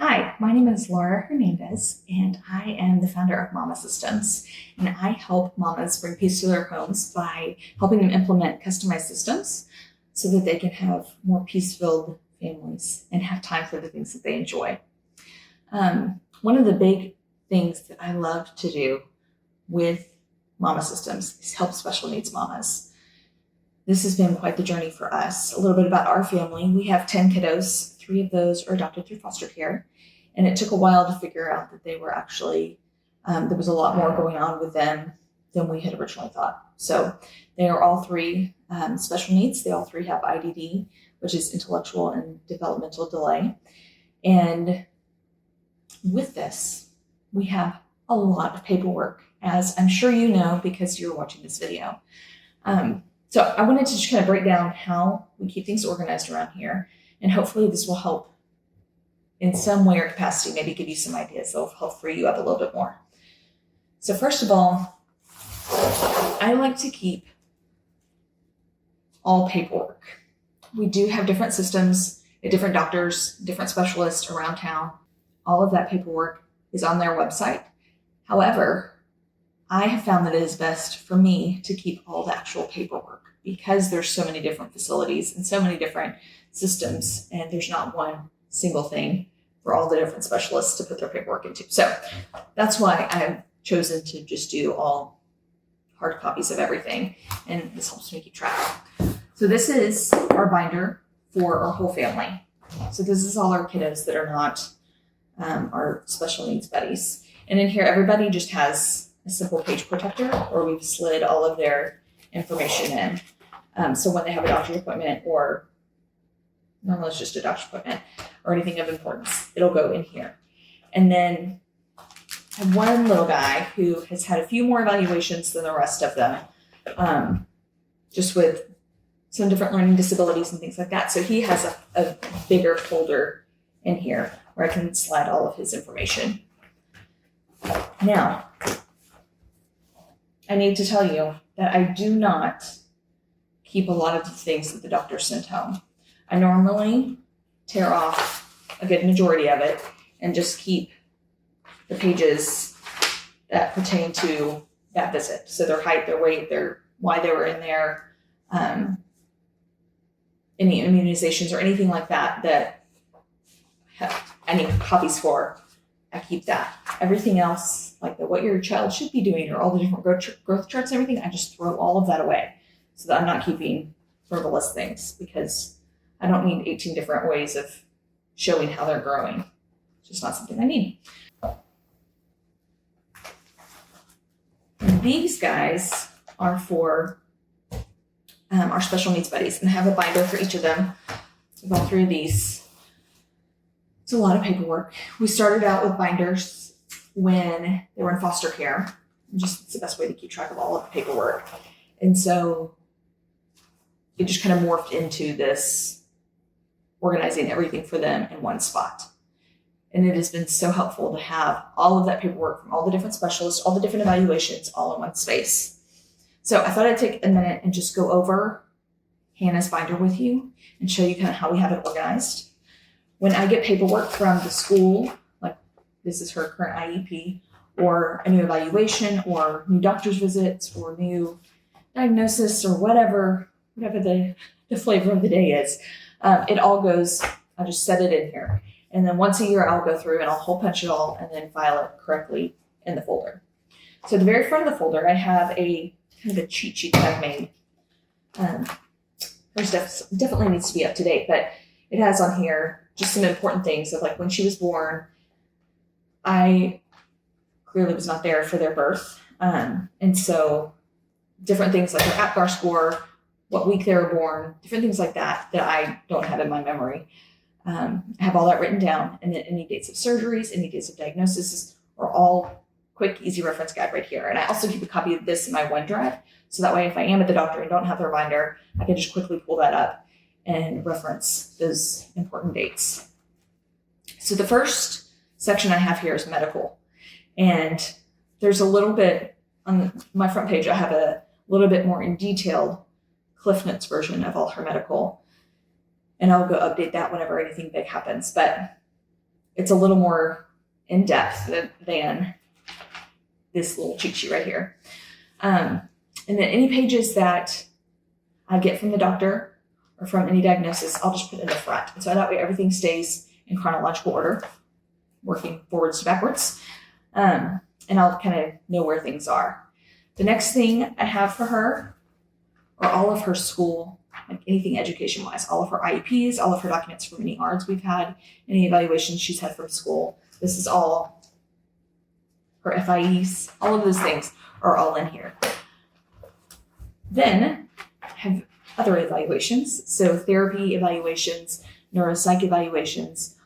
Hi, my name is Laura Hernandez, and I am the founder of Mama Systems. And I help mamas bring peace to their homes by helping them implement customized systems so that they can have more peace-filled families and have time for the things that they enjoy. One of the big things that I love to do with Mama Systems is help special needs mamas. This has been quite the journey for us. A little bit about our family. We have 10 kiddos. 3 of those are adopted through foster care. And it took a while to figure out that they were actually, there was a lot more going on with them than we had originally thought. So they are all 3 special needs. They all 3 have IDD, which is intellectual and developmental delay. And with this, we have a lot of paperwork, as I'm sure you know because you're watching this video. So I wanted to just kind of break down how we keep things organized around here. And hopefully this will help in some way or capacity, maybe give you some ideas that will help free you up a little bit more. So first of all, I like to keep all paperwork. We do have different systems at different doctors, different specialists around town. All of that paperwork is on their website. However, I have found that it is best for me to keep all the actual paperwork because there's so many different facilities and so many different systems, and there's not one single thing for all the different specialists to put their paperwork into. So that's why I've chosen to just do all hard copies of everything, and this helps me keep track. So this is our binder for our whole family. So this is all our kiddos that are not our special needs buddies. And in here, everybody just has a simple page protector, or we've slid all of their information in. So when they have a doctor's appointment, or normally it's just a doctor's appointment, or anything of importance, it'll go in here. And then I have one little guy who has had a few more evaluations than the rest of them, just with some different learning disabilities and things like that. So he has a bigger folder in here where I can slide all of his information. Now, I need to tell you that I do not keep a lot of the things that the doctor sent home. I normally tear off a good majority of it and just keep the pages that pertain to that visit. So their height, their weight, why they were in there, any immunizations or anything like that I need copies for, I keep that. Everything else, like what your child should be doing or all the different growth charts and everything, I just throw all of that away so that I'm not keeping frivolous things, because I don't need 18 different ways of showing how they're growing. It's just not something I need. And these guys are for our special needs buddies, and I have a binder for each of them. I've gone through these. It's a lot of paperwork. We started out with binders when they were in foster care. It's the best way to keep track of all of the paperwork. And so it just kind of morphed into this organizing everything for them in one spot. And it has been so helpful to have all of that paperwork from all the different specialists, all the different evaluations, all in one space. So I thought I'd take a minute and just go over Hannah's binder with you and show you kind of how we have it organized. When I get paperwork from the school, like this is her current IEP, or a new evaluation, or new doctor's visits, or new diagnosis, or whatever the flavor of the day is, it all goes, I just set it in here. And then once a year, I'll go through and I'll hole punch it all and then file it correctly in the folder. So at the very front of the folder, I have a kind of a cheat sheet that I've made. Her stuff definitely needs to be up to date, but it has on here just some important things of like when she was born. I clearly was not there for their birth. And so different things like their APGAR score, what week they were born, different things like that I don't have in my memory. I have all that written down, and then any dates of surgeries, any dates of diagnosis are all quick, easy reference guide right here. And I also keep a copy of this in my OneDrive. So that way, if I am at the doctor and don't have their binder, I can just quickly pull that up and reference those important dates. So the first section I have here is medical. And there's a little bit on my front page, I have a little bit more in detail Cliff Notes version of all her medical. And I'll go update that whenever anything big happens. But it's a little more in depth than this little cheat sheet right here. And then any pages that I get from the doctor or from any diagnosis, I'll just put in the front. And so that way everything stays in chronological order, working forwards to backwards. And I'll kind of know where things are. The next thing I have for her are all of her school, like anything education-wise, all of her IEPs, all of her documents from any ARDs we've had, any evaluations she's had from school. This is all her FIEs, all of those things are all in here. Then I have other evaluations, so therapy evaluations, neuropsych evaluations,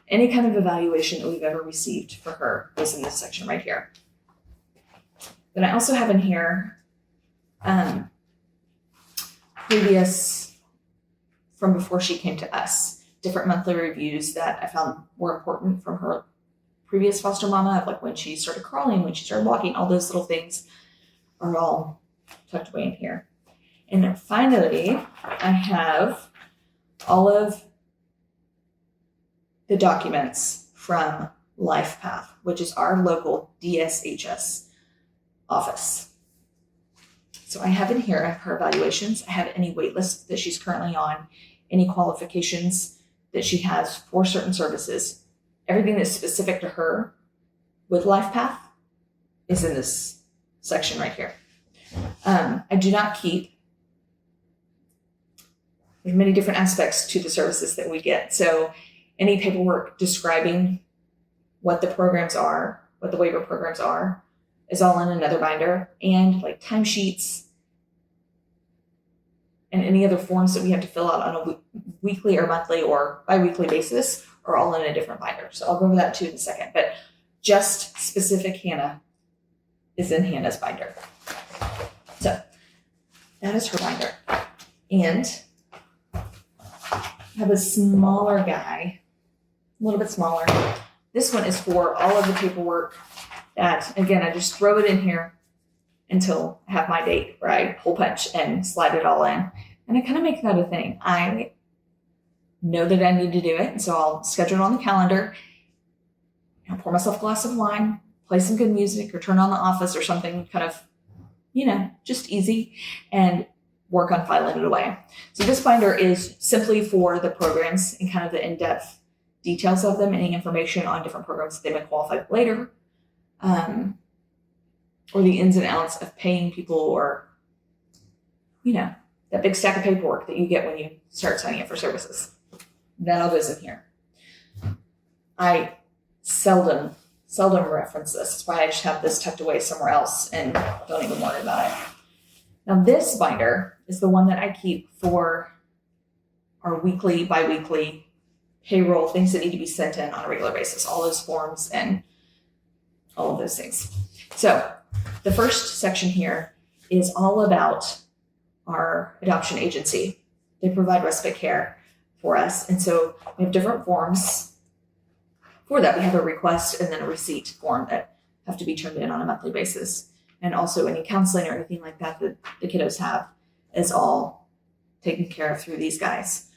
any kind of evaluation that we've ever received for her is in this section right here. Then I also have in here previous from before she came to us, different monthly reviews that I found were important from her previous foster mama, of like when she started crawling, when she started walking, all those little things are all tucked away in here. And then finally, I have all of the documents from LifePath, which is our local DSHS office. So I have in here, I have her evaluations. I have any wait list that she's currently on, any qualifications that she has for certain services. Everything that's specific to her with LifePath is in this section right here. I do not keep, there's many different aspects to the services that we get. So any paperwork describing what the programs are, what the waiver programs are, is all in another binder, and like timesheets and any other forms that we have to fill out on a weekly or monthly or bi-weekly basis are all in a different binder. So I'll go over that too in a second, but just specific Hannah is in Hannah's binder. So that is her binder. And I have a smaller guy, a little bit smaller. This one is for all of the paperwork that, again, I just throw it in here until I have my date where I hole punch and slide it all in. And I kind of make that a thing. I know that I need to do it, and so I'll schedule it on the calendar. I'll pour myself a glass of wine, play some good music, or turn on The Office or something kind of, just easy, and work on filing it away. So this binder is simply for the programs and kind of the in-depth details of them, any information on different programs that they might qualify for later, or the ins and outs of paying people, or, that big stack of paperwork that you get when you start signing up for services. That all goes in here. I seldom reference this. That's why I just have this tucked away somewhere else and don't even worry about it. Now this binder is the one that I keep for our weekly, bi-weekly payroll, things that need to be sent in on a regular basis, all those forms and all of those things. So the first section here is all about our adoption agency. They provide respite care for us. And so we have different forms for that. We have a request and then a receipt form that have to be turned in on a monthly basis. And also any counseling or anything like that that the kiddos have is all taken care of through these guys.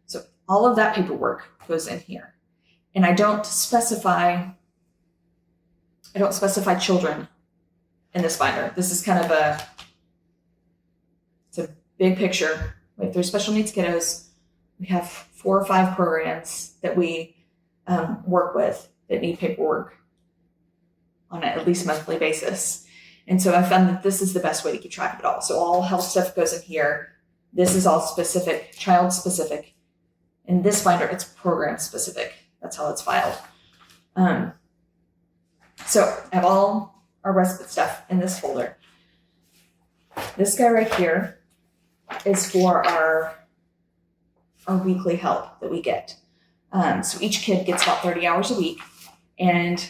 So all of that paperwork goes in here. And I don't specify children in this binder. This is kind of it's a big picture. We have 3 special needs kiddos. We have 4 or 5 programs that we work with that need paperwork on an at least monthly basis. And so I found that this is the best way to keep track of it all. So all health stuff goes in here. This is all specific, child specific. In this binder, it's program specific. That's how it's filed. So I have all our respite stuff in this folder. This guy right here is for our weekly help that we get. So each kid gets about 30 hours a week, and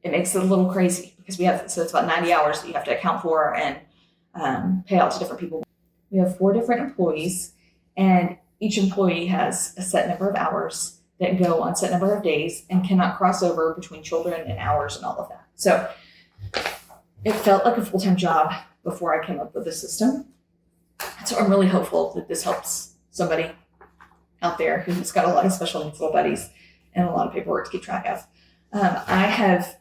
it makes it a little crazy because so it's about 90 hours that you have to account for and pay out to different people. We have 4 different employees, and each employee has a set number of hours that go on set number of days and cannot cross over between children and hours and all of that. So it felt like a full-time job before I came up with the system. So I'm really hopeful that this helps somebody out there who's got a lot of special needs little buddies and a lot of paperwork to keep track of. I have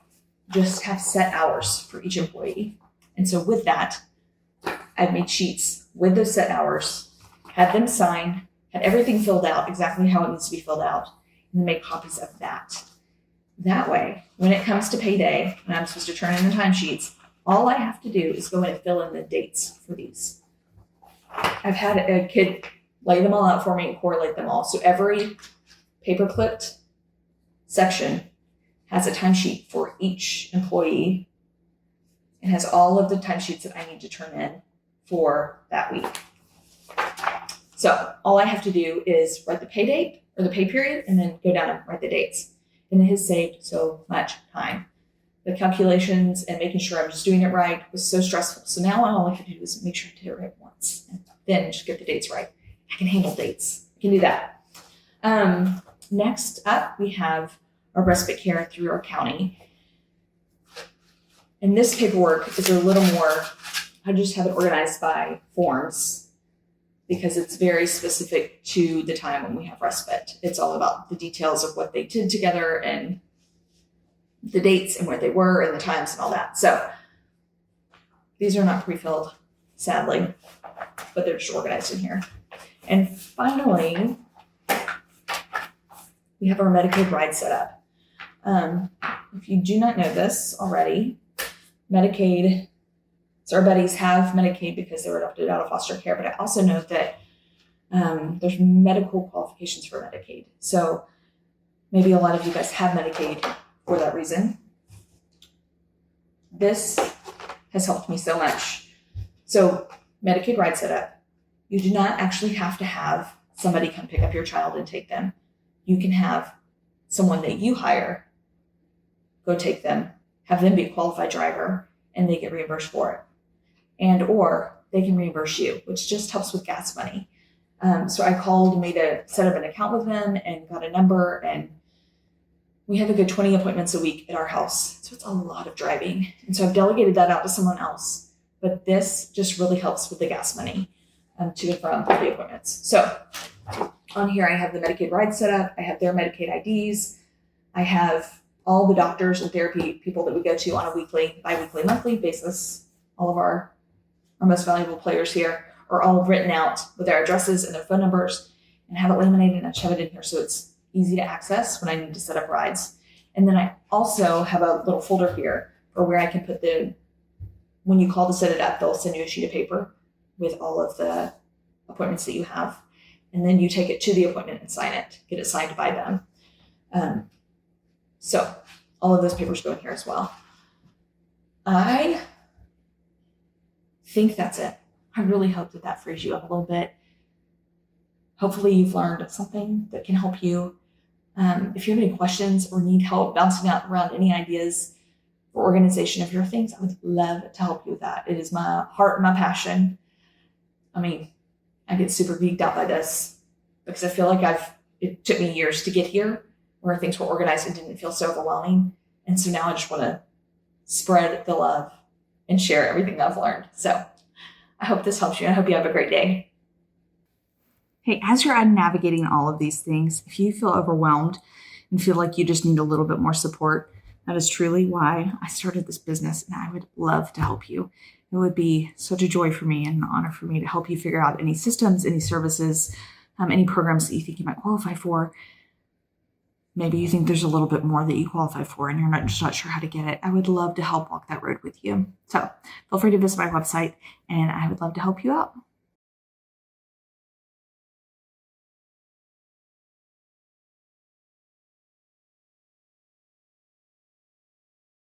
set hours for each employee. And so with that, I've made sheets with those set hours, had them sign, had everything filled out exactly how it needs to be filled out, and then make copies of that. That way, when it comes to payday, and I'm supposed to turn in the timesheets, all I have to do is go in and fill in the dates for these. I've had a kid lay them all out for me and correlate them all. So every paper-clipped section has a timesheet for each employee and has all of the timesheets that I need to turn in for that week. So all I have to do is write the pay date or the pay period and then go down and write the dates. And it has saved so much time. The calculations and making sure I was doing it right was so stressful. So now all I have to do is make sure I did it right once and then just get the dates right. I can handle dates. I can do that. Next up, we have our respite care through our county. And this paperwork is a little more, I just have it organized by forms because it's very specific to the time when we have respite. It's all about the details of what they did together and the dates and where they were and the times and all that. So these are not pre-filled, sadly, but they're just organized in here. And finally, we have our Medicaid ride set up. If you do not know this already, Medicaid, so our buddies have Medicaid because they were adopted out of foster care, but I also know that there's medical qualifications for Medicaid. So maybe a lot of you guys have Medicaid for that reason. This has helped me so much. So Medicaid ride setup, you do not actually have to have somebody come pick up your child and take them. You can have someone that you hire go take them, have them be a qualified driver, and they get reimbursed for it. And or they can reimburse you, which just helps with gas money. So I called, set up an account with them and got a number, and we have a good 20 appointments a week at our house. So it's a lot of driving. And so I've delegated that out to someone else. But this just really helps with the gas money to and from the appointments. So on here, I have the Medicaid ride set up. I have their Medicaid IDs. I have all the doctors and therapy people that we go to on a weekly, bi-weekly, monthly basis. All of our most valuable players here are all written out with their addresses and their phone numbers, and have it laminated and I shove it in here so it's easy to access when I need to set up rides. And then I also have a little folder here for where I can put when you call to set it up, they'll send you a sheet of paper with all of the appointments that you have. And then you take it to the appointment and sign it, get it signed by them. So all of those papers go in here as well. I think that's it. I really hope that frees you up a little bit. Hopefully you've learned something that can help you. If you have any questions or need help bouncing out around any ideas for organization of your things, I would love to help you with that. It is my heart and my passion. I mean, I get super geeked out by this because I feel like it took me years to get here where things were organized and didn't feel so overwhelming. And so now I just want to spread the love and share everything I've learned. So I hope this helps you. I hope you have a great day. Hey, as you're navigating all of these things, if you feel overwhelmed and feel like you just need a little bit more support, that is truly why I started this business, and I would love to help you. It would be such a joy for me and an honor for me to help you figure out any systems, any services, any programs that you think you might qualify for. Maybe you think there's a little bit more that you qualify for and you're just not sure how to get it. I would love to help walk that road with you. So feel free to visit my website and I would love to help you out.